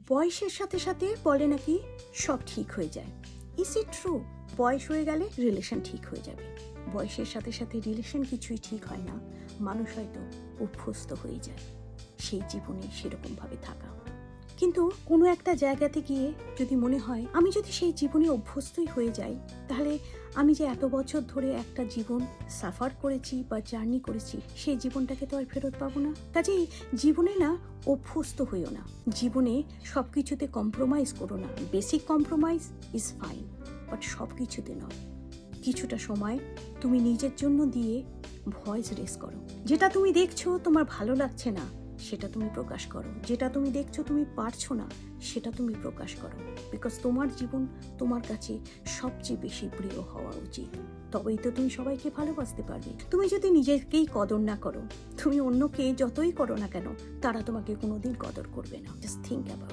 বয়সের সাথে সাথে বলে নাকি সব ঠিক হয়ে যায়। Is it true? বয়স হয়ে গেলে রিলেশন ঠিক হয়ে যাবে? বয়সের সাথে সাথে রিলেশন কিছুই ঠিক হয় না। মানুষ হয়তো অভ্যস্ত হয়ে যায় সেই জীবনে সেরকমভাবে থাকা। কিন্তু কোনো একটা জায়গাতে গিয়ে যদি মনে হয় আমি যদি সেই জীবনে অভ্যস্তই হয়ে যাই, তাহলে আমি যে এত বছর ধরে একটা জীবন সাফার করেছি বা জার্নি করেছি, সেই জীবনটাকে তো আর ফেরত পাবো না। কাজেই জীবনে না অভ্যস্ত হইও না, জীবনে সব কিছুতে কম্প্রোমাইজ করো না। Basic compromise is fine, but সব কিছুতে নয়। কিছুটা সময় তুমি নিজের জন্য দিয়ে ভয়েস রেস করো। যেটা তুমি দেখছো তোমার ভালো লাগছে না, সেটা তুমি প্রকাশ করো। যেটা তুমি দেখছো তুমি পারছো না, সেটা তুমি প্রকাশ করো। বিকজ তোমার জীবন তোমার কাছে সবচেয়ে বেশি প্রিয় হওয়া উচিত। তবেই তো তুমি সবাইকে ভালোবাসতে পারবে। তুমি যদি নিজেকেই কদর না করো, তুমি অন্যকে যতই করো না কেন, তারা তোমাকে কোনোদিন কদর করবে না। Just think about